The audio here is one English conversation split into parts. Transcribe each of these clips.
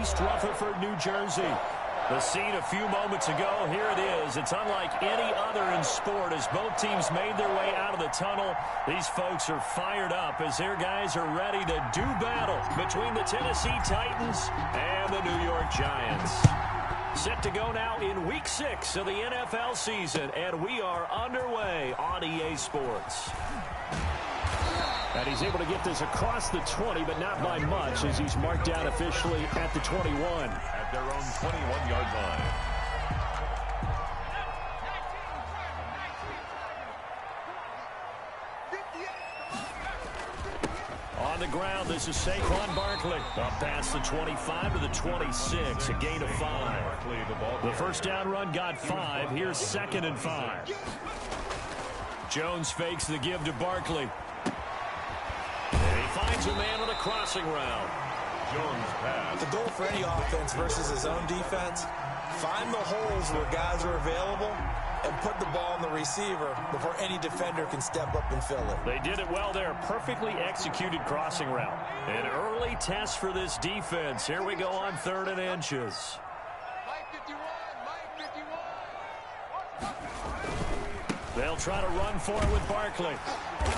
East Rutherford, New Jersey. The scene a few moments ago, here it is. It's unlike any other in sport as both teams made their way out of the tunnel. These folks are fired up as their guys are ready to do battle between the Tennessee Titans and the New York Giants. Set to go now in Week 6 of the NFL season, and we are underway on EA Sports. And he's able to get this across the 20, but not by much as he's marked down officially at the 21. At their own 21-yard line. On the ground, this is Saquon Barkley. Up past the 25 to the 26, a gain of 5. The first down run got 5. Here's 2nd and 5. Jones fakes the give to Barkley. Finds a man on the crossing route. Jones pass. The goal for any offense versus his own defense, find the holes where guys are available and put the ball in the receiver before any defender can step up and fill it. They did it well there. Perfectly executed crossing route. An early test for this defense. Here we go on 3rd and inches. They'll try to run for it with Barkley.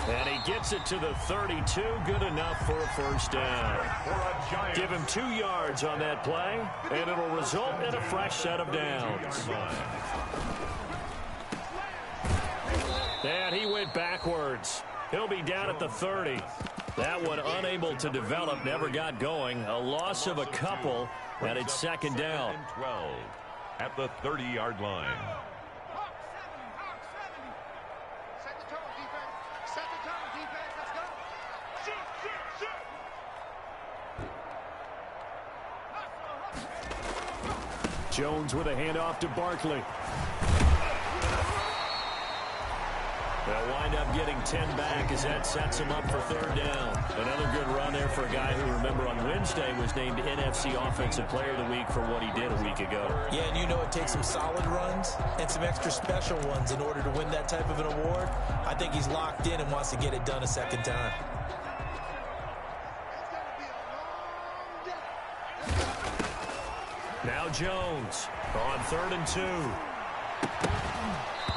And he gets it to the 32. Good enough for a first down. Give him 2 yards on that play, and it'll result in a fresh set of downs. And he went backwards. He'll be down at the 30. That one unable to develop, never got going. A loss of a couple, and it's 2nd down. 12 at the 30-yard line. Jones with a handoff to Barkley. They'll wind up getting 10 back as that sets him up for 3rd down. Another good run there for a guy who, remember, on Wednesday was named NFC Offensive Player of the Week for what he did a week ago. Yeah, and you know it takes some solid runs and some extra special ones in order to win that type of an award. I think he's locked in and wants to get it done a 2nd time. Now Jones on 3rd and 2.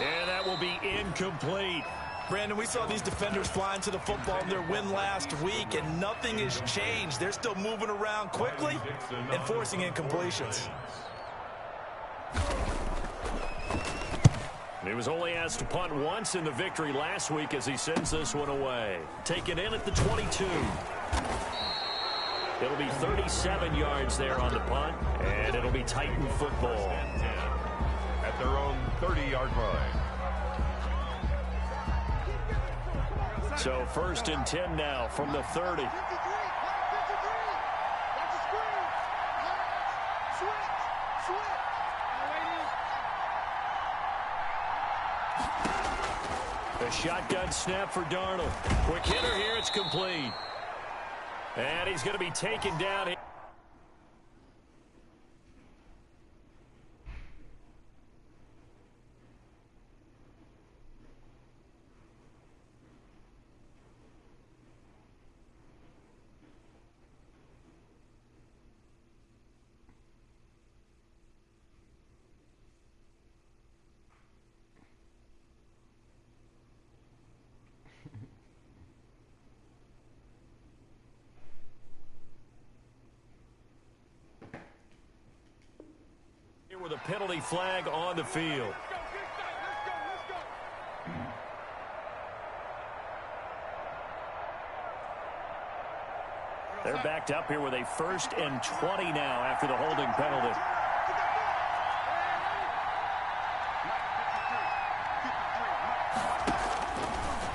And that will be incomplete. Brandon, we saw these defenders flying to the football in their win last week, and nothing has changed. They're still moving around quickly and forcing incompletions. He was only asked to punt once in the victory last week as he sends this one away. Taken in at the 22. It'll be 37 yards there on the punt, and it'll be Titan football. At their own 30-yard line. So 1st and 10 now from the 30. The shotgun snap for Darnold. Quick hitter here, it's complete. And he's going to be taken down. With a penalty flag on the field. They're backed up here with a 1st and 20 now after the holding penalty.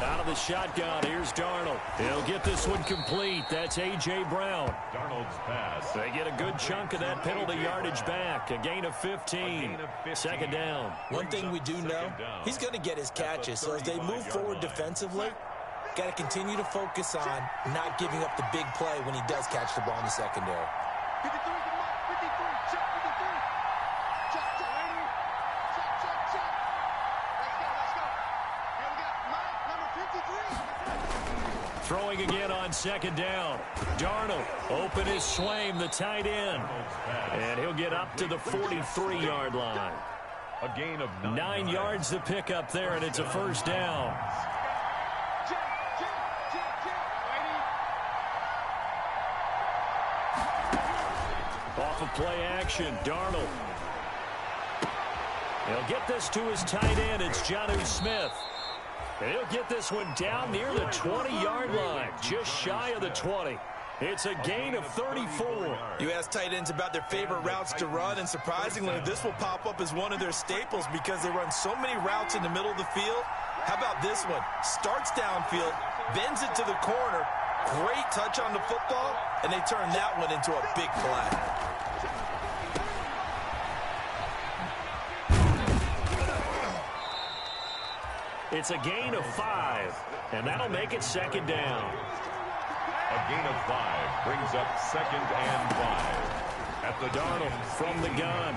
Out of the shotgun, here's Darnold. He'll get this one complete. That's A.J. Brown. Darnold's pass. They get a good chunk of that penalty yardage back. A gain of 15. 2nd down. One thing we do know, he's going to get his catches. So as they move forward defensively, got to continue to focus on not giving up the big play when he does catch the ball in the secondary. Throwing again on second down. Darnold, open is Swaim, the tight end. And he'll get up to the 43-yard line. A gain of 9 yards to pick up there, and it's a first down. Off of play action, Darnold. He'll get this to his tight end. It's Jonnu Smith. And he'll get this one down near the 20-yard line, just shy of the 20. It's a gain of 34. You ask tight ends about their favorite routes to run, and surprisingly, this will pop up as one of their staples because they run so many routes in the middle of the field. How about this one? Starts downfield, bends it to the corner, great touch on the football, and they turn that one into a big play. It's a gain of 5, and that'll make it second down. A gain of 5 brings up second and 5. At the Darnold from the gun.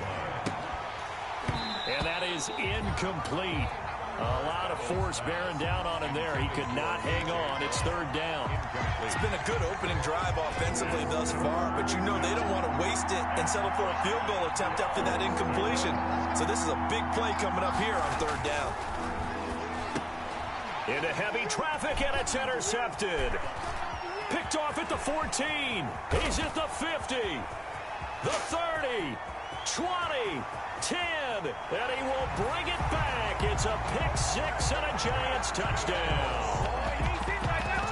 And that is incomplete. A lot of force bearing down on him there. He could not hang on. It's third down. It's been a good opening drive offensively thus far, but you know they don't want to waste it and settle for a field goal attempt after that incompletion. So this is a big play coming up here on third down. Into heavy traffic, and it's intercepted. Picked off at the 14. He's at the 50. The 30. 20. 10. And he will bring it back. It's a pick six and a Giants touchdown.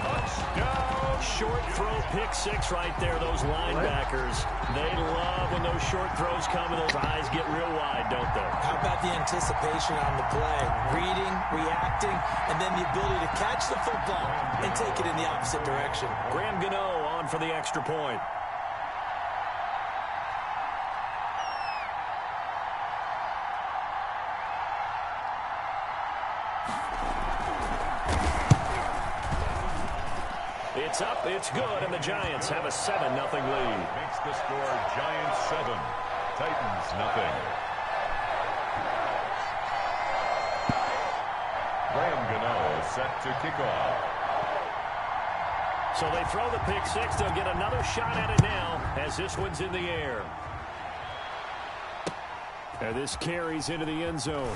Touchdown. Short throw, pick six right there. Those linebackers, they love when those short throws come and those eyes get real wide, don't they? How about the anticipation on the play? Reading, reacting, and then the ability to catch the football and take it in the opposite direction. Graham Gano on for the extra point. It's up, it's good, and the Giants have a 7-0 lead. makes the score Giants 7, Titans nothing. Graham Gano set to kick off. So they throw the pick six. They'll get another shot at it now as this one's in the air. And this carries into the end zone.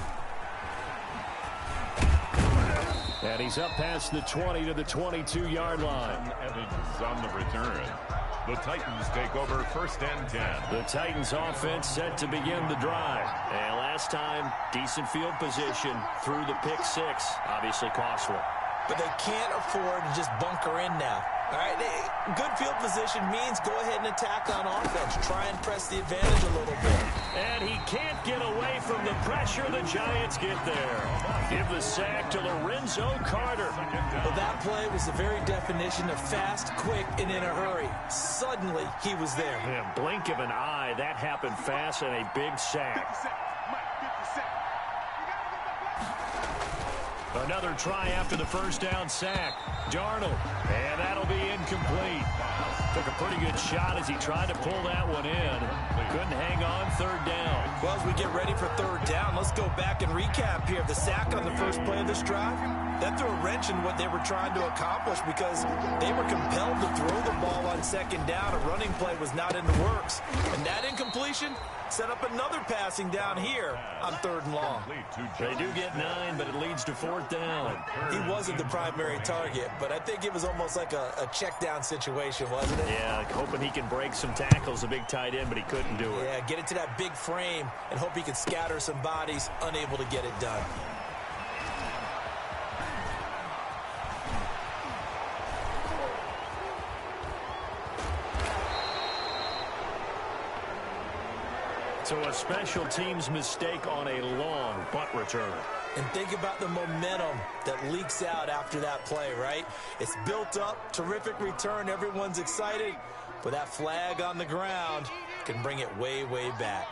And he's up past the 20 to the 22-yard line. Evans on the return. The Titans take over first and 10. The Titans offense set to begin the drive. And last time, decent field position through the pick six. Obviously costly. But they can't afford to just bunker in now. All right, good field position means go ahead and attack on offense. Try and press the advantage a little bit. And he can't get away from the pressure. The Giants get there. Give the sack to Lorenzo Carter. Well, that play was the very definition of fast, quick, and in a hurry. Suddenly, he was there. In a blink of an eye, that happened fast, and a big sack. Another try after the first down sack. Darnold, and that'll be incomplete. Took a pretty good shot as he tried to pull that one in. Couldn't hang on, third down. Well, as we get ready for third down, let's go back and recap here. The sack on the first play of this drive, that threw a wrench in what they were trying to accomplish because they were compelled to throw the ball on second down. A running play was not in the works. And that incompletion set up another passing down here on third and long. They do get 9, but it leads to fourth down. He wasn't the primary target, but I think it was almost like a check down situation, wasn't it? Yeah, hoping he can break some tackles, a big tight end, but he couldn't do it. Yeah, get it to that big frame and hope he can scatter some bodies, unable to get it done. So a special teams mistake on a long punt return. And think about the momentum that leaks out after that play, right? It's built up, terrific return, everyone's excited, but that flag on the ground can bring it way, way back.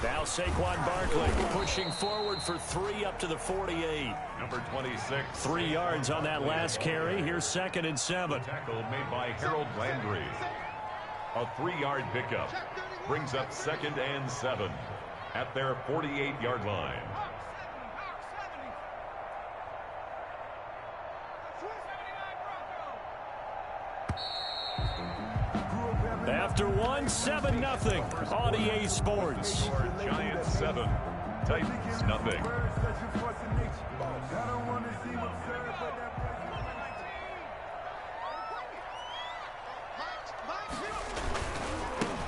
Now Saquon Barkley pushing forward for 3 up to the 48. Number 26. 3 yards on that last carry. Here's 2nd and 7. Tackle made by Harold Landry. A 3-yard pickup brings up 2nd and 7 at their 48-yard line. After 7-0 on EA Sports. Giants 7, Titans nothing.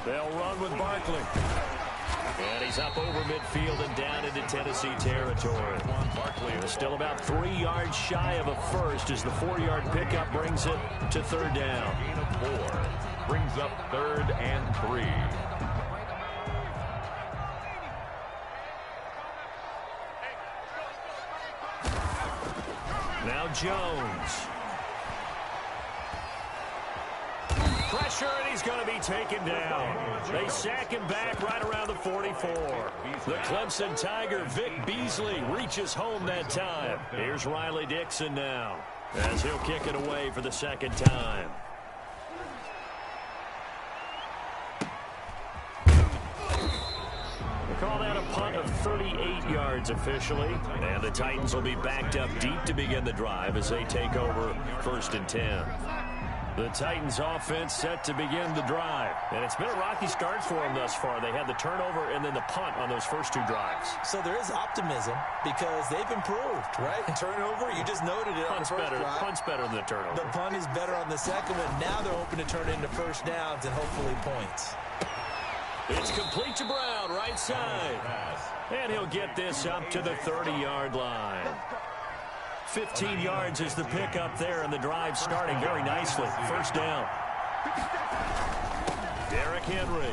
They'll run with Barkley. And he's up over midfield and down into Tennessee territory. They're still about 3 yards shy of a first as the 4-yard pickup brings it to third down. Gain of 4 brings up 3rd and 3. Now Jones. Pressure, and he's going to be taken down. They sack him back right around the 44. The Clemson Tiger, Vic Beasley, reaches home that time. Here's Riley Dixon now, as he'll kick it away for the second time. We call that a punt of 38 yards officially. And the Titans will be backed up deep to begin the drive as they take over 1st and 10. The Titans offense set to begin the drive. And it's been a rocky start for them thus far. They had the turnover and then the punt on those first 2 drives. So there is optimism because they've improved, right? Turnover, you just noted it on the first drive. Punt's better than the turnover. The punt is better on the second one. Now they're hoping to turn it into first downs and hopefully points. It's complete to Brown, right side. And he'll get this up to the 30-yard line. 15 yards is the pickup there, and the drive starting very nicely. First down. Derrick Henry.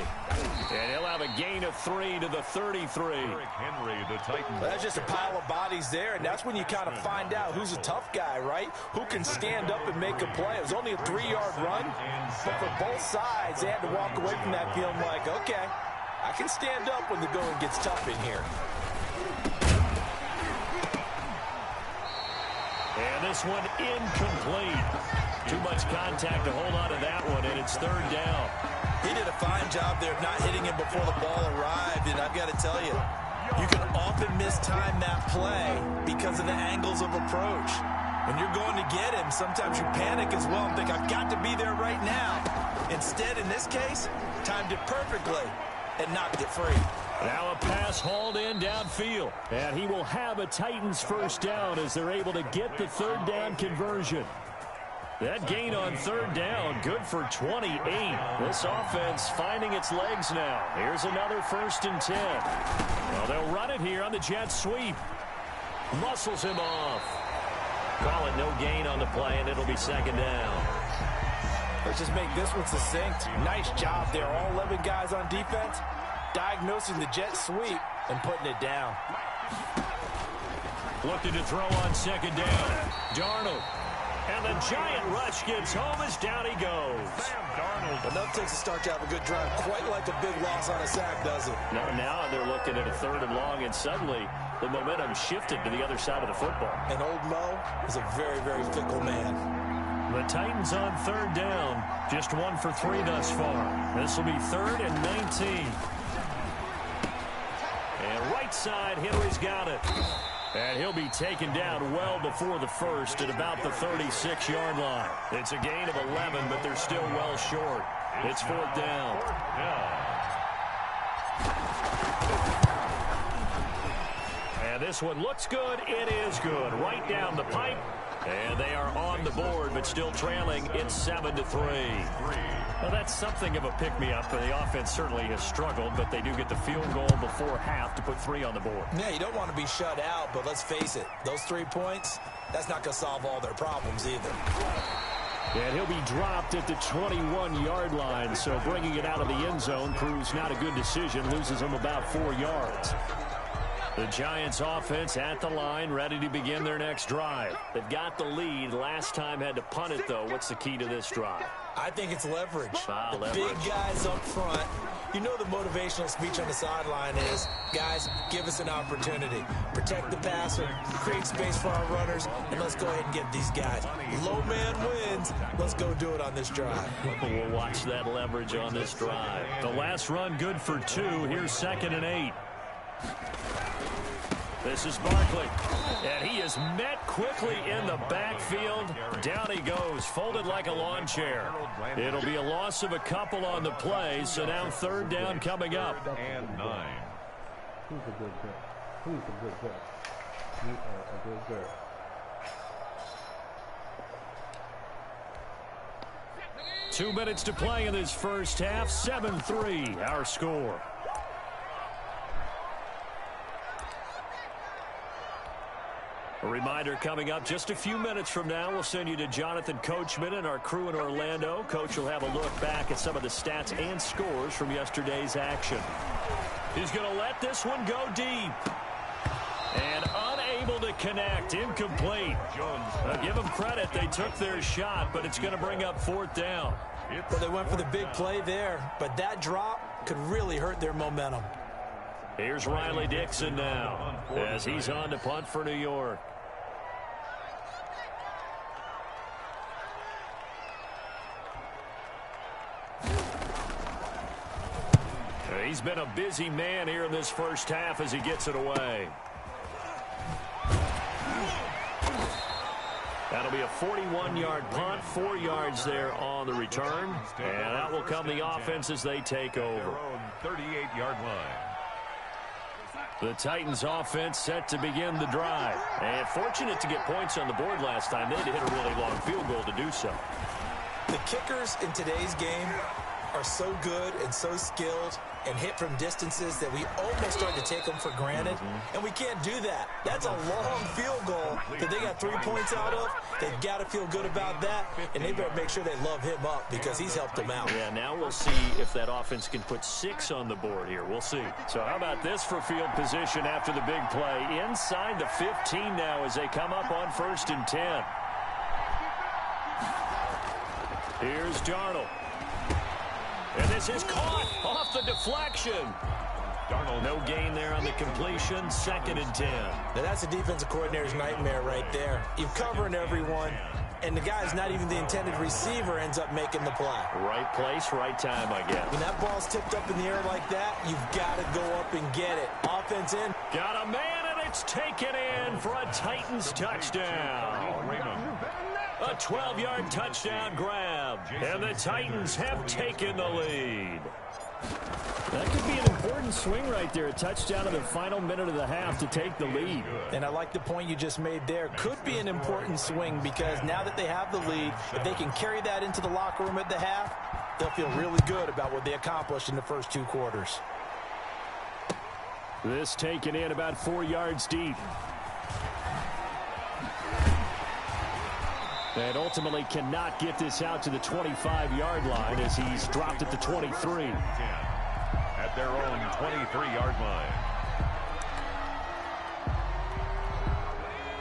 And he'll have a gain of 3 to the 33. Derrick Henry, the Titans. That's just a pile of bodies there, and that's when you kind of find out who's a tough guy, right? Who can stand up and make a play. It was only a 3-yard run, but for both sides, they had to walk away from that feeling like, okay, I can stand up when the going gets tough in here. And this one incomplete. Too much contact to hold on to that one, and it's third down. He did a fine job there of not hitting him before the ball arrived, and I've got to tell you, you can often mistime that play because of the angles of approach. When you're going to get him, sometimes you panic as well and think, I've got to be there right now. Instead, in this case, timed it perfectly and knocked it free. Now a pass hauled in downfield. And he will have a Titans first down as they're able to get the third down conversion. That gain on third down, good for 28. This offense finding its legs now. Here's another 1st and 10. Well, they'll run it here on the jet sweep. Muscles him off. Call it no gain on the play, and it'll be second down. Let's just make this one succinct. Nice job there. All 11 guys on defense diagnosing the jet sweep and putting it down. Looking to throw on second down. Darnold. And the giant rush gets home as down he goes. Sam Darnold. Enough takes to start to have a good drive. Quite like a big loss on a sack, does it? Now they're looking at a 3rd and long, and suddenly the momentum shifted to the other side of the football. And old Mo is a very, very fickle man. The Titans on 3rd down. Just 1 for 3 thus far. This will be 3rd and 19. And right side, Henry's got it. And he'll be taken down well before the first at about the 36-yard line. It's a gain of 11, but they're still well short. It's 4th down. And this one looks good. It is good. Right down the pipe. And they are on the board, but still trailing. It's 7-3. Well, that's something of a pick-me-up. The offense certainly has struggled, but they do get the field goal before half to put 3 on the board. Yeah, you don't want to be shut out, but let's face it. Those 3 points, that's not going to solve all their problems either. And he'll be dropped at the 21-yard line, so bringing it out of the end zone proves not a good decision. Loses him about 4 yards. The Giants offense at the line, ready to begin their next drive. They've got the lead. Last time had to punt it, though. What's the key to this drive? I think it's leverage. Leverage. Big guys up front. You know the motivational speech on the sideline is, guys, give us an opportunity. Protect the passer, create space for our runners, and let's go ahead and get these guys. Low man wins. Let's go do it on this drive. We'll watch that leverage on this drive. The last run good for 2. Here's 2nd and 8. This is Barkley, and he is met quickly in the backfield. Down he goes, folded like a lawn chair. It'll be a loss of a couple on the play, so now third down coming up. And 9. Who's a good girl? Who's a good girl? You are a good girl. Two minutes to play in this first half. 7-3, our score. A reminder coming up just a few minutes from now. We'll send you to Jonathan Coachman and our crew in Orlando. Coach will have a look back at some of the stats and scores from yesterday's action. He's going to let this one go deep. And unable to connect. Incomplete. Now give them credit. They took their shot, but it's going to bring up fourth down. Well, they went for the big play there, but that drop could really hurt their momentum. Here's Riley Dixon now as he's on to punt for New York. He's been a busy man here in this first half as he gets it away. That'll be a 41-yard punt, 4 yards there on the return. And that will come the offense as they take over. 38-yard line. The Titans offense set to begin the drive. And fortunate to get points on the board last time. They had to hit a really long field goal to do so. The kickers in today's game are so good and so skilled and hit from distances that we almost start to take them for granted, and we can't do that. That's a long field goal that they got 3 points out of. They've got to feel good about that, and they better make sure they love him up because he's helped them out. Yeah, now we'll see if that offense can put 6 on the board here. We'll see. So how about this for field position after the big play? Inside the 15 now as they come up on 1st and 10. Here's Darnold. And this is caught off the deflection. Darnold, no gain there on the completion. 2nd and 10. Now that's a defensive coordinator's nightmare right there. You're covering everyone, and the guy's not even the intended receiver ends up making the play. Right place, right time, I guess. When that ball's tipped up in the air like that, you've got to go up and get it. Offense in. Got a man, and it's taken in for a Titans touchdown. A 12-yard touchdown grab, and the Titans have taken the lead. That could be an important swing right there, a touchdown in the final minute of the half to take the lead. And I like the point you just made there. Could be an important swing because now that they have the lead, if they can carry that into the locker room at the half, they'll feel really good about what they accomplished in the first 2 quarters. This taken in about 4 yards deep. And ultimately cannot get this out to the 25-yard line as he's dropped at the 23. At their own 23-yard line.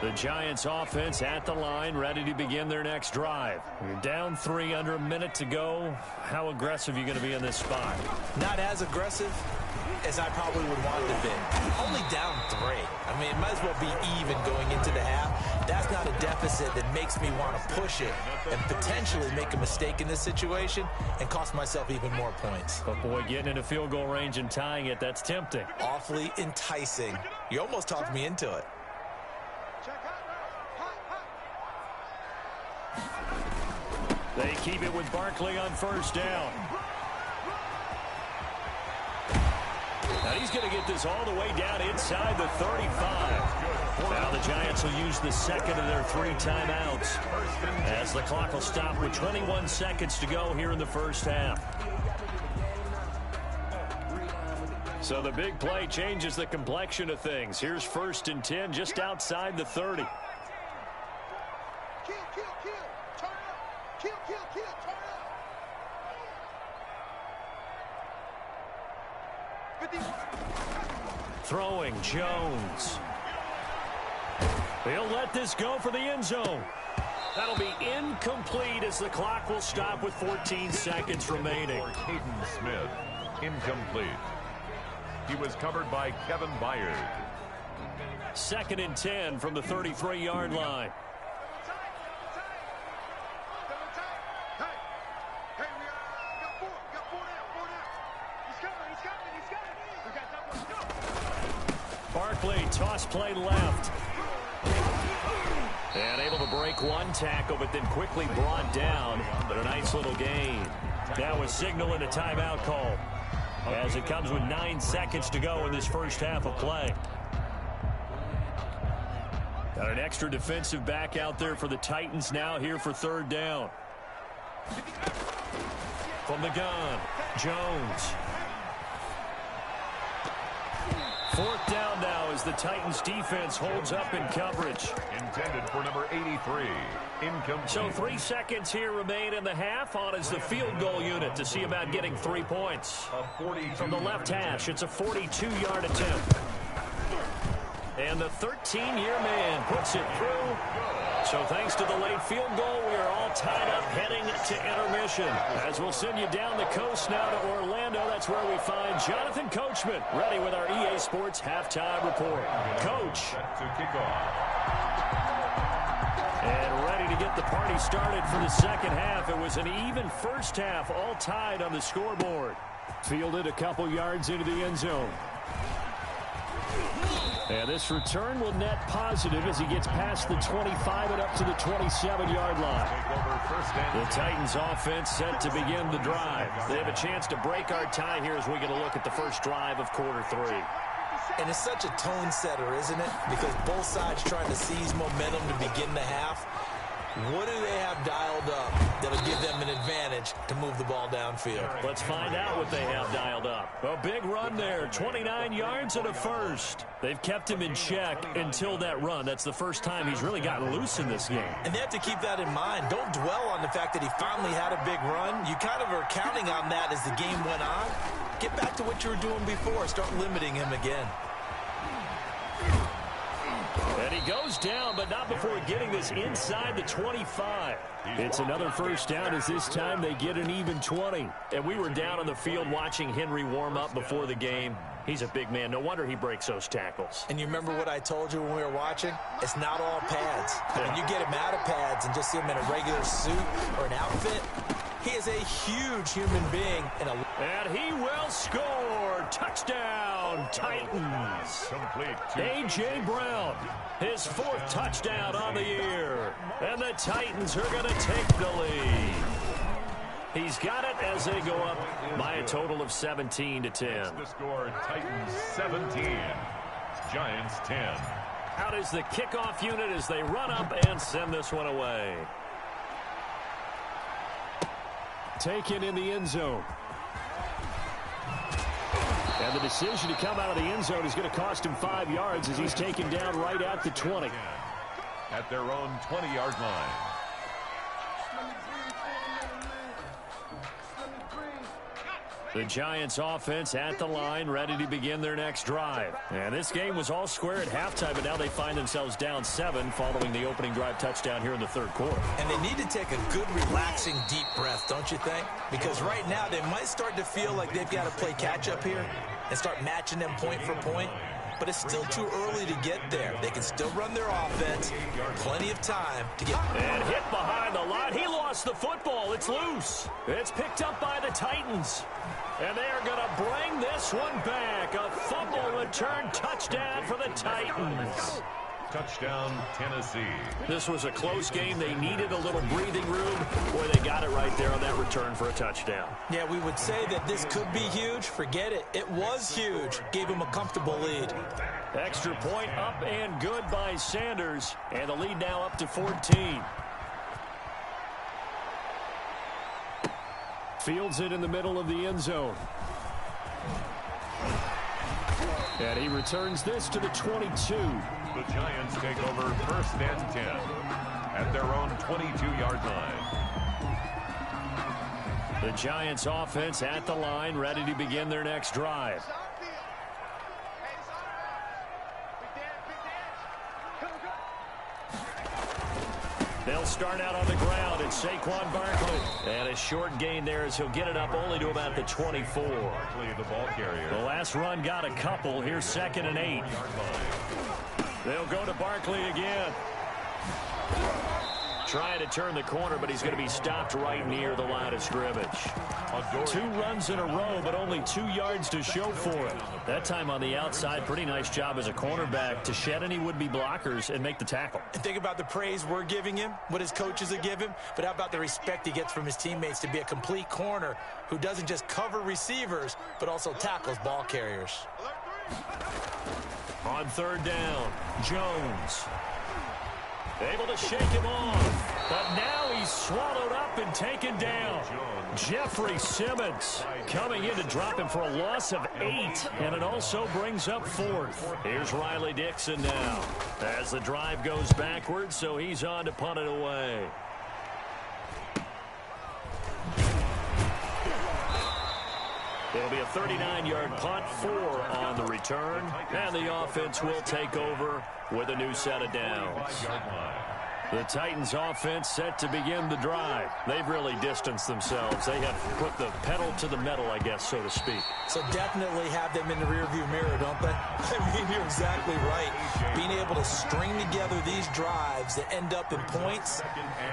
The Giants offense at the line, ready to begin their next drive. You're down 3, under a minute to go. How aggressive are you going to be in this spot? Not as aggressive as I probably would want to be. Only down 3. I mean, it might as well be even going into the half. That's not a deficit that makes me want to push it and potentially make a mistake in this situation and cost myself even more points. But boy, getting into field goal range and tying it, that's tempting. Awfully enticing. You almost talked me into it. They keep it with Barkley on 1st down. Now he's going to get this all the way down inside the 35. Now the Giants will use the 2nd of their 3 timeouts as the clock will stop with 21 seconds to go here in the first half. So the big play changes the complexion of things. Here's 1st and 10 just outside the 30. Throwing Jones. He'll let this go for the end zone. That'll be incomplete as the clock will stop with 14 seconds remaining. Caden Smith, incomplete. He was covered by Kevin Byard. 2nd and 10 from the 33-yard line. Barkley, toss play left. And able to break one tackle, but then quickly brought down. But a nice little gain. That was signaling a timeout call, as it comes with 9 seconds to go in this first half of play. Got an extra defensive back out there for the Titans now here for third down. From the gun, Jones. Fourth down now as the Titans defense holds up in coverage. Intended for number 83. Incomplete. So 3 seconds here remain in the half. On is the field goal unit to see about getting 3 points. From the left hash, it's a 42-yard attempt. And the 13-year man puts it through. So thanks to the late field goal, we are all tied up heading to intermission. As we'll send you down the coast now to Orlando, that's where we find Jonathan Coachman ready with our EA Sports halftime report. Coach. To kick off. And ready to get the party started for the second half. It was an even first half, all tied on the scoreboard. Fielded a couple yards into the end zone. And this return will net positive as he gets past the 25 and up to the 27-yard line. The Titans offense set to begin the drive. They have a chance to break our tie here as we get a look at the first drive of quarter 3. And it's such a tone setter, isn't it? Because both sides trying to seize momentum to begin the half. What do they have dialed up that'll give them an advantage to move the ball downfield? Let's find out what they have dialed up. A big run there, 29 yards and a first. They've kept him in check until that run. That's the first time he's really gotten loose in this game. And they have to keep that in mind. Don't dwell on the fact that he finally had a big run. You kind of are counting on that as the game went on. Get back to what you were doing before. Start limiting him again. And he goes down, but not before getting this inside the 25. It's another first down as this time they get an even 20. And we were down on the field watching Henry warm up before the game. He's a big man. No wonder he breaks those tackles. And you remember what I told you when we were watching? It's not all pads. When you get him out of pads and just see him in a regular suit or an outfit, he is a huge human being. And he will score. Touchdown, Titans. Complete. A.J. Brown, his 4th touchdown on the year. And the Titans are going to take the lead. He's got it as they go up by a total of 17-10. The score, Titans 17, Giants 10. Out is the kickoff unit as they run up and send this one away. Taken in the end zone. And the decision to come out of the end zone is going to cost him 5 yards as he's taken down right at the 20. At their own 20-yard line. The Giants offense at the line, ready to begin their next drive. And this game was all square at halftime, but now they find themselves down 7 following the opening drive touchdown here in the third quarter. And they need to take a good, relaxing, deep breath, don't you think? Because right now they might start to feel like they've got to play catch-up here and start matching them point for point. But it's still too early to get there. They can still run their offense. Plenty of time to get... And hit behind the line. He lost the football. It's loose. It's picked up by the Titans. And they are going to bring this one back. A fumble return touchdown for the Titans. Touchdown, Tennessee. This was a close game. They needed a little breathing room. Boy, they got it right there on that return for a touchdown. Yeah, we would say that this could be huge. Forget it. It was huge. Gave him a comfortable lead. Extra point up and good by Sanders. And the lead now up to 14. Fields it in the middle of the end zone. And he returns this to the 22. The Giants take over 1st and 10 at their own 22-yard line. The Giants offense at the line, ready to begin their next drive. They'll start out on the ground. It's Saquon Barkley. And a short gain there as he'll get it up only to about the 24. Barkley, the ball carrier. The last run got a couple. Here's 2nd and 8. They'll go to Barkley again. trying to turn the corner, but he's going to be stopped right near the line of scrimmage. 2 runs in a row, but only 2 yards to show for it. That time on the outside, pretty nice job as a cornerback to shed any would-be blockers and make the tackle. And think about the praise we're giving him, what his coaches are giving him, but how about the respect he gets from his teammates to be a complete corner who doesn't just cover receivers, but also tackles ball carriers. On 3rd down, Jones. Able to shake him off, but now he's swallowed up and taken down. Jeffrey Simmons coming in to drop him for a loss of 8, and it also brings up 4th. Here's Riley Dixon now as the drive goes backwards, so he's on to punt it away. It'll be a 39-yard punt, 4 on the return, and the offense will take over with a new set of downs. The Titans offense set to begin the drive. They've really distanced themselves. They have put the pedal to the metal, I guess, so to speak. So definitely have them in the rearview mirror, don't they? I mean, you're exactly right. Being able to string together these drives that end up in points,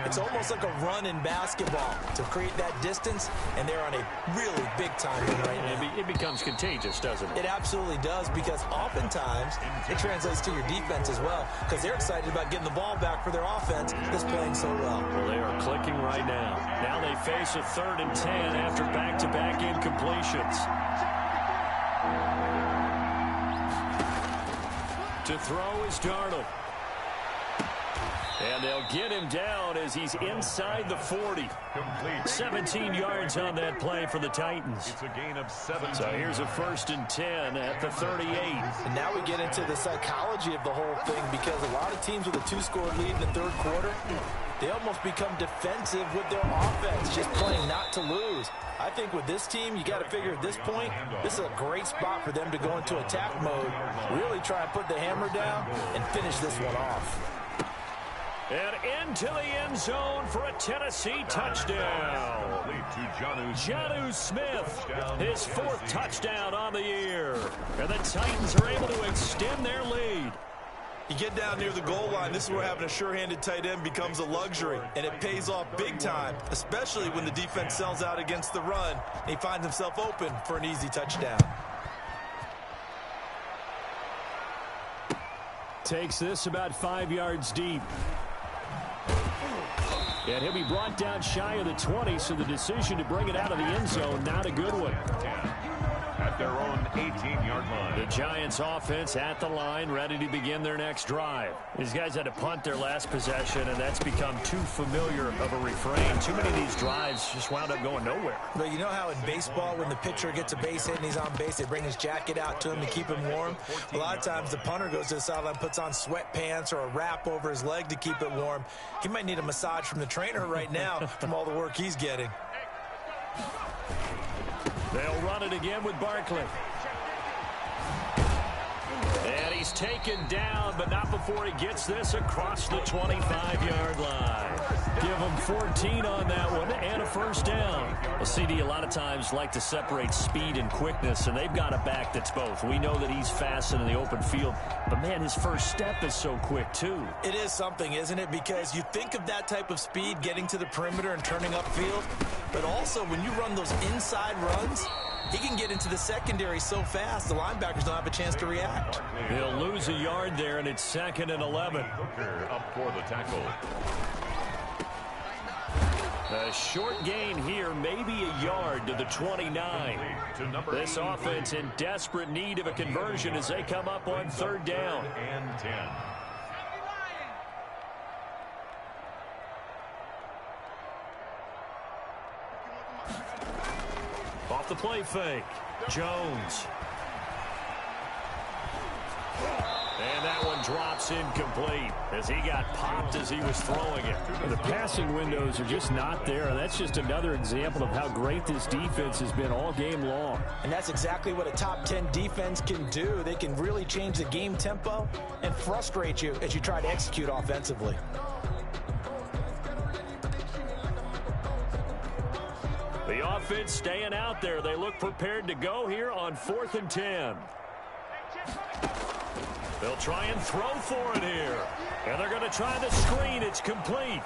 it's almost like a run in basketball to create that distance, and they're on a really big-time run right now. It becomes contagious, doesn't it? It absolutely does, because oftentimes it translates to your defense as well, because they're excited about getting the ball back for their offense that's playing so well. Well, they are clicking right now. Now they face a 3rd and 10 after back-to-back incompletions. To throw is Darnold. And they'll get him down as he's inside the 40. 17 yards on that play for the Titans. It's a gain of 7. So here's a 1st and 10 at the 38. And now we get into the psychology of the whole thing, because a lot of teams with a 2-score lead in the 3rd quarter, they almost become defensive with their offense, just playing not to lose. I think with this team, you got to figure at this point, this is a great spot for them to go into attack mode, really try and put the hammer down and finish this one off. And into the end zone for a Tennessee touchdown. Jonnu Smith, his 4th touchdown on the year. And the Titans are able to extend their lead. You get down near the goal line, this is where having a sure-handed tight end becomes a luxury, and it pays off big time, especially when the defense sells out against the run, and he finds himself open for an easy touchdown. Takes this about 5 yards deep. And he'll be brought down shy of the 20, so the decision to bring it out of the end zone, not a good one. At their own 18-yard line. The Giants offense at the line, ready to begin their next drive. These guys had to punt their last possession, and that's become too familiar of a refrain. Too many of these drives just wound up going nowhere. But you know how in baseball, when the pitcher gets a base hit and he's on base, they bring his jacket out to him to keep him warm? A lot of times the punter goes to the sideline, puts on sweatpants or a wrap over his leg to keep it warm. He might need a massage from the trainer right now from all the work he's getting. They'll run it again with Barkley. And he's taken down, but not before he gets this across the 25-yard line. Give him 14 on that one and a 1st down. Well, CD a lot of times like to separate speed and quickness, and they've got a back that's both. We know that he's fast in the open field, but, man, his first step is so quick, too. It is something, isn't it? Because you think of that type of speed getting to the perimeter and turning upfield, but also when you run those inside runs, he can get into the secondary so fast, the linebackers don't have a chance to react. He'll lose a yard there, and it's 2nd and 11. Up for the tackle. A short gain here, maybe a yard to the 29. This offense in desperate need of a conversion as they come up on 3rd down. And 10. Off the play fake, Jones. And that one drops incomplete as he got popped as he was throwing it. The passing windows are just not there. And that's just another example of how great this defense has been all game long. And that's exactly what a top 10 defense can do. They can really change the game tempo and frustrate you as you try to execute offensively. The offense staying out there. They look prepared to go here on 4th and 10. They'll try and throw for it here. And they're going to try the screen. It's complete.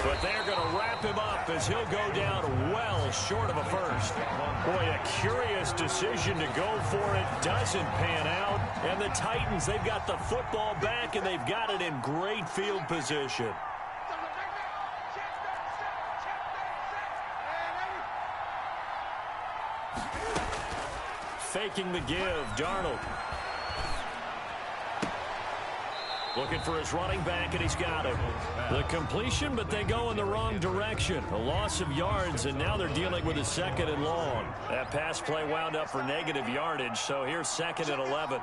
But they're going to wrap him up as he'll go down well short of a first. Boy, a curious decision to go for it. Doesn't pan out. And the Titans, they've got the football back, and they've got it in great field position. Faking the give, Darnold. Looking for his running back, and he's got him. The completion, but they go in the wrong direction. A loss of yards, and now they're dealing with a 2nd and long. That pass play wound up for negative yardage, so here's 2nd and 11.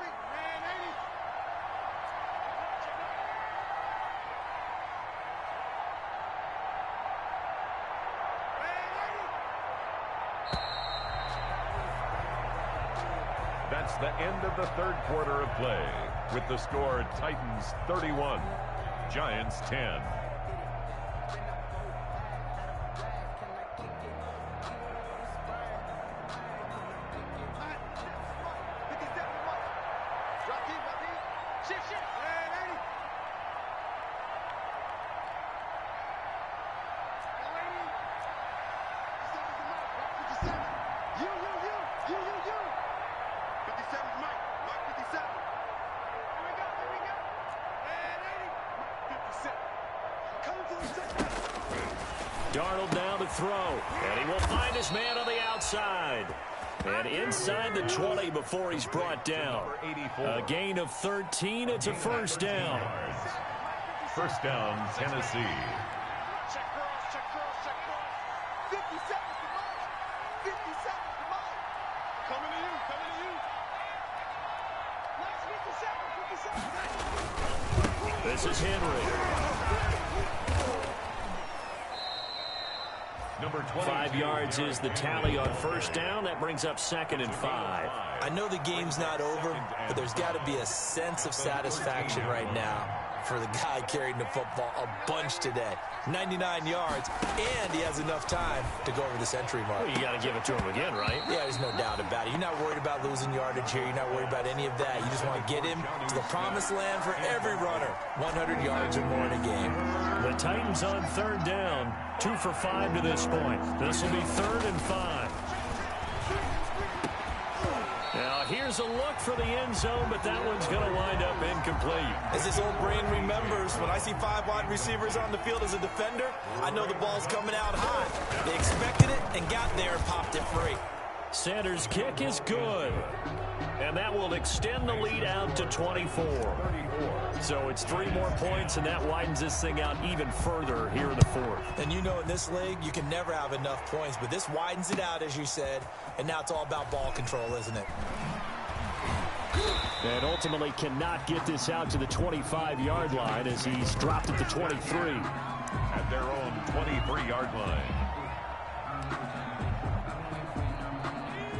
That's the end of the third quarter of play, with the score Titans 31, Giants 10. Darnold now to throw, and he will find his man on the outside. And inside the 20 before he's brought down. A gain of 13. It's a first down. First down, Tennessee. Check cross, check cross, check cross. 50 seconds to mine. 50 seconds to mine. Coming to you, coming to you. Last 50 seconds, 50 seconds. This is Henry. Number 20. 5 yards is the tally on first down. That brings up 2nd and 5. I know the game's not over, but there's got to be a sense of satisfaction right now for the guy carrying the football a bunch today. 99 yards, and he has enough time to go over the century mark. Well, you got to give it to him again, right? Yeah, there's no doubt about it. You're not worried about losing yardage here. You're not worried about any of that. You just want to get him to the promised land for every runner. 100 yards or more in a game. The Titans on third down. 2 for 5 to this point. This will be 3rd and 5. Now, here's a look for the end zone, but that one's going to wind up incomplete. As this old brain remembers, when I see 5 wide receivers on the field as a defender, I know the ball's coming out high. They expected it and got there and popped it free. Sanders' kick is good. And that will extend the lead out to 24. So it's 3 more points, and that widens this thing out even further here in the 4th. And you know in this league, you can never have enough points, but this widens it out, as you said, and now it's all about ball control, isn't it? And ultimately cannot get this out to the 25-yard line as he's dropped at the 23. At their own 23-yard line.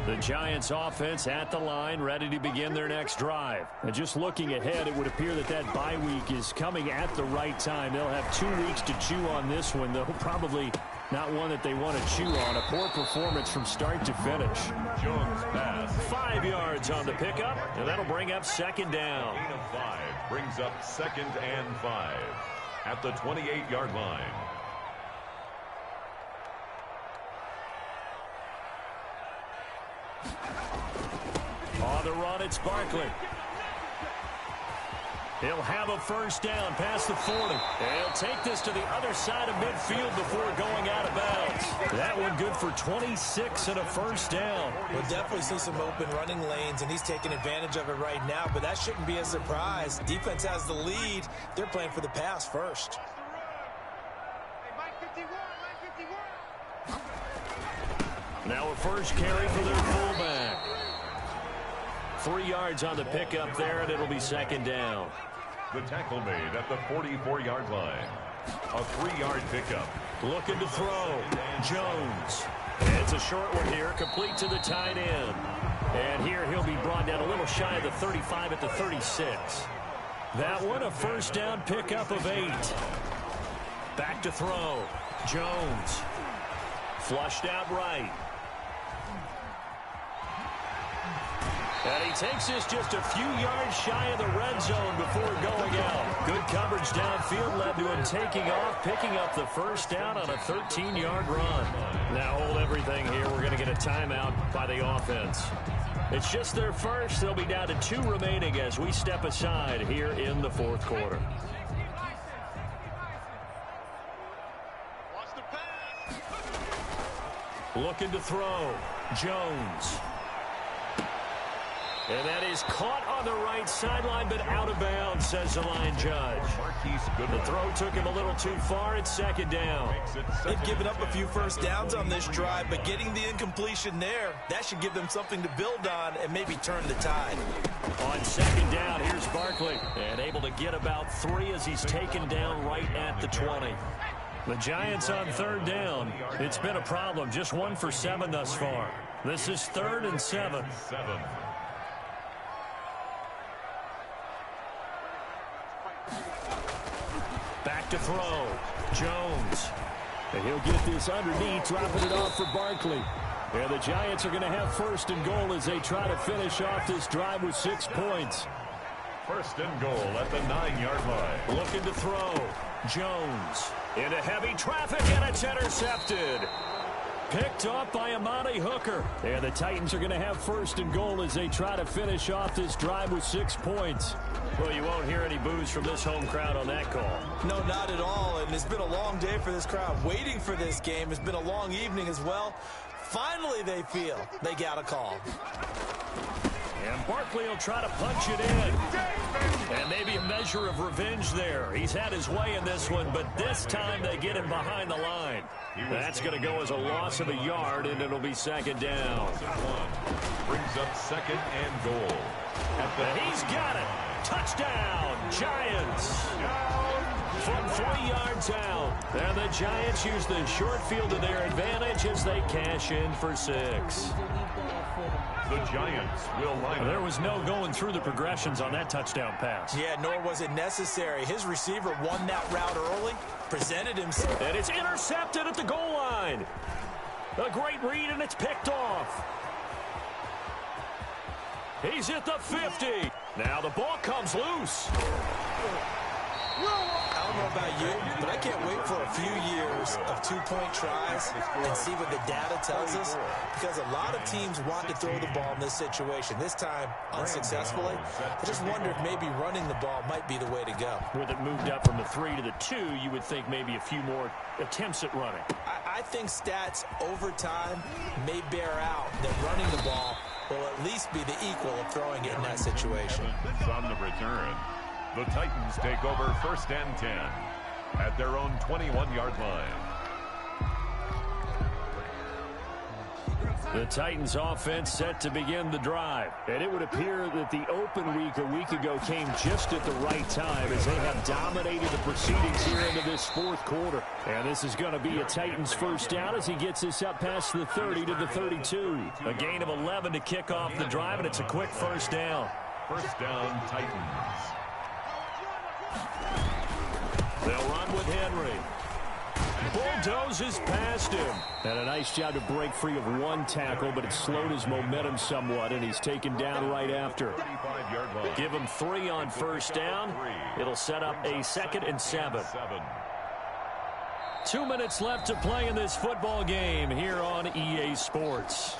The Giants offense at the line, ready to begin their next drive. And just looking ahead, it would appear that that bye week is coming at the right time. They'll have 2 weeks to chew on this one, though probably not one that they want to chew on. A poor performance from start to finish. Jones pass. 5 yards on the pickup, and that'll bring up 2nd down. Gain of 5 brings up 2nd and 5 at the 28-yard line. On the run, it's Barkley. He'll have a first down past the 40. And he'll take this to the other side of midfield before going out of bounds. That one good for 26 and a first down. We'll definitely see some open running lanes, and he's taking advantage of it right now, but that shouldn't be a surprise. Defense has the lead. They're playing for the pass first. Now a first carry for their fullback. 3 yards on the pickup there, and it'll be 2nd down. The tackle made at the 44-yard line. A 3-yard pickup. Looking to throw. Jones. It's a short one here, complete to the tight end. And here he'll be brought down a little shy of the 35 at the 36. That one, a first down pickup of 8. Back to throw. Jones. Flushed out right. And he takes this just a few yards shy of the red zone before going out. Good coverage downfield led to him taking off, picking up the first down on a 13-yard run. Now hold everything here. We're going to get a timeout by the offense. It's just their first. They'll be down to 2 remaining as we step aside here in the fourth quarter. Looking to throw. Jones. And that is caught on the right sideline, but out of bounds, says the line judge. The throw took him a little too far. It's second down. They've given up a few first downs on this drive, but getting the incompletion there, that should give them something to build on and maybe turn the tide. On second down, here's Barkley. And able to get about 3 as he's taken down right at the 20. The Giants on third down. It's been a problem. Just 1 for 7 thus far. This is 3rd and 7. Back to throw. Jones. And he'll get this underneath, dropping it off for Barkley. And the Giants are going to have 1st and goal as they try to finish off this drive with 6 points. 1st and goal at the 9-yard line. Looking to throw. Jones. Into heavy traffic, and it's intercepted. Picked off by Amani Hooker. And the Titans are going to have 1st and goal as they try to finish off this drive with 6 points. Well, you won't hear any boos from this home crowd on that call. No, not at all. And it's been a long day for this crowd. Waiting for this game. It's been a long evening as well. Finally, they feel they got a call. And Barkley will try to punch it in. And maybe a measure of revenge there. He's had his way in this one, but this time they get him behind the line. That's going to go as a loss of a yard, and it'll be second down. Brings up 2nd and goal. And he's got it. Touchdown, Giants. From 3 yards out. And the Giants use the short field to their advantage as they cash in for 6. The Giants will line up. There was no going through the progressions on that touchdown pass. Yeah, nor was it necessary. His receiver won that route early, presented himself. And it's intercepted at the goal line. A great read, and it's picked off. He's at the 50. Now the ball comes loose. I don't know about you, but I can't wait for a few years of 2-point tries and see what the data tells us, because a lot of teams want to throw the ball in this situation. This time, unsuccessfully. I just wonder if maybe running the ball might be the way to go. With it moved up from the 3 to the 2, you would think maybe a few more attempts at running. I think stats over time may bear out that running the ball will at least be the equal of throwing it in that situation. On the return. The Titans take over 1st and 10 at their own 21-yard line. The Titans offense set to begin the drive. And it would appear that the open week a week ago came just at the right time as they have dominated the proceedings here into this 4th quarter. And this is going to be a Titans 1st down as he gets this up past the 30 to the 32. A gain of 11 to kick off the drive, and it's a quick 1st down. 1st down, Titans. They'll run with Henry. Bulldozes past him. And a nice job to break free of 1 tackle, but it slowed his momentum somewhat, and he's taken down right after. Give him 3 on 1st down. It'll set up a 2nd and 7. 2 minutes left to play in this football game here on EA Sports.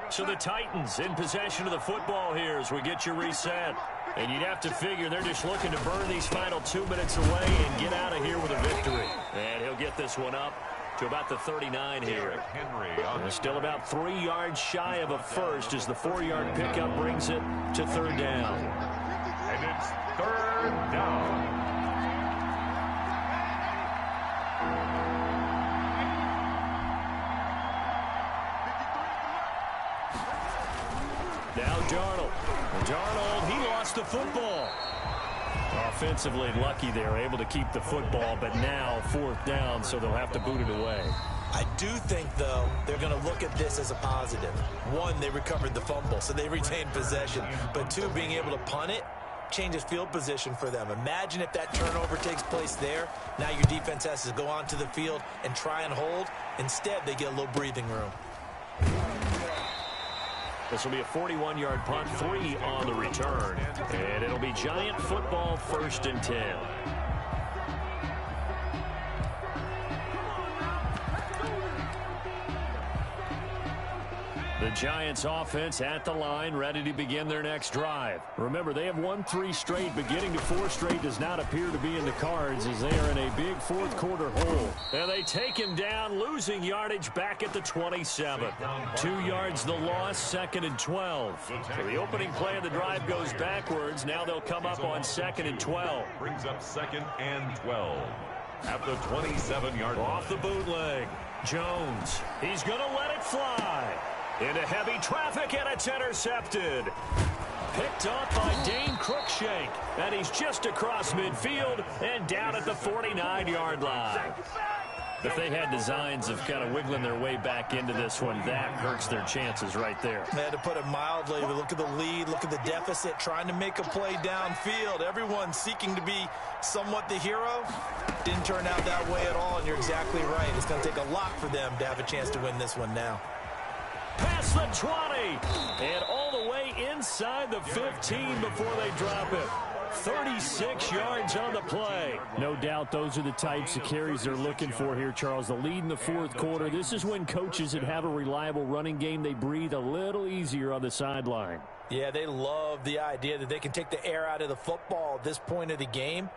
So the Titans in possession of the football here as we get you reset. And you'd have to figure they're just looking to burn these final 2 minutes away and get out of here with a victory. And he'll get this one up to about the 39 here. And still about 3 yards shy of a first as the 4-yard pickup brings it to 3rd down. And it's 3rd down. Now Darnold. Darnold, he lost the football. Offensively lucky they're able to keep the football, but now 4th down, so they'll have to boot it away. I do think, though, they're going to look at this as a positive. 1, they recovered the fumble, so they retained possession. But 2, being able to punt it changes field position for them. Imagine if that turnover takes place there. Now your defense has to go onto the field and try and hold. Instead, they get a little breathing room. This will be a 41-yard punt, 3 on the return. And it'll be Giant football, 1st and 10. The Giants offense at the line, ready to begin their next drive. Remember, they have won 3 straight, but getting to 4 straight does not appear to be in the cards as they are in a big fourth-quarter hole. And they take him down, losing yardage back at the 27. 2 yards the loss, 2nd and 12. So the opening play of the drive goes backwards. Now they'll come up on 2nd and 12. Brings up 2nd and 12 at the 27-yard line. Off the bootleg, Jones. He's going to let it fly. Into heavy traffic, and it's intercepted. Picked off by Dane Cruikshank, and he's just across midfield and down at the 49-yard line. If they had designs of kind of wiggling their way back into this one, that hurts their chances right there. They had to put it mildly. Look at the lead, look at the deficit, trying to make a play downfield. Everyone seeking to be somewhat the hero. Didn't turn out that way at all, and you're exactly right. It's going to take a lot for them to have a chance to win this one now. Past the 20, and all the way inside the 15 before they drop it. 36 yards on the play. No doubt those are the types of carries they're looking for here, Charles. The lead in the fourth quarter. This is when coaches that have a reliable running game, they breathe a little easier on the sideline. Yeah, they love the idea that they can take the air out of the football at this point of the game.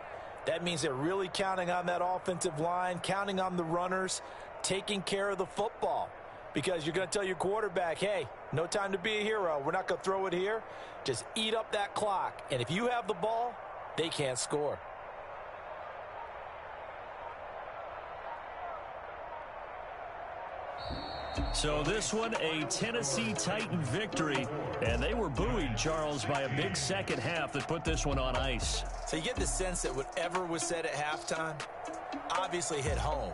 That means they're really counting on that offensive line, counting on the runners, taking care of the football. Because you're going to tell your quarterback, hey, no time to be a hero. We're not going to throw it here. Just eat up that clock. And if you have the ball, they can't score. So this one, a Tennessee Titan victory. And they were buoyed, Charles, by a big second half that put this one on ice. So you get the sense that whatever was said at halftime obviously hit home.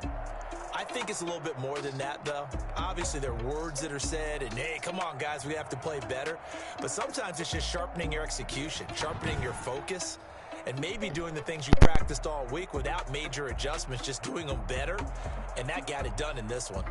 I think it's a little bit more than that, though. Obviously, there are words that are said, and, hey, come on, guys, we have to play better. But sometimes it's just sharpening your execution, sharpening your focus, and maybe doing the things you practiced all week without major adjustments, just doing them better. And that got it done in this one.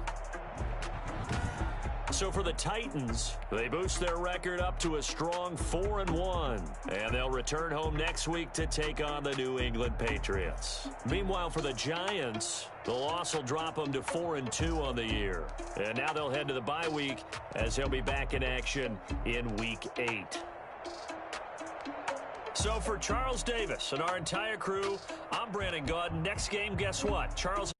So for the Titans, they boost their record up to a strong 4-1. And they'll return home next week to take on the New England Patriots. Meanwhile, for the Giants, the loss will drop them to 4-2 on the year. And now they'll head to the bye week as they'll be back in action in Week 8. So for Charles Davis and our entire crew, I'm Brandon Gaudin. Next game, guess what? Charles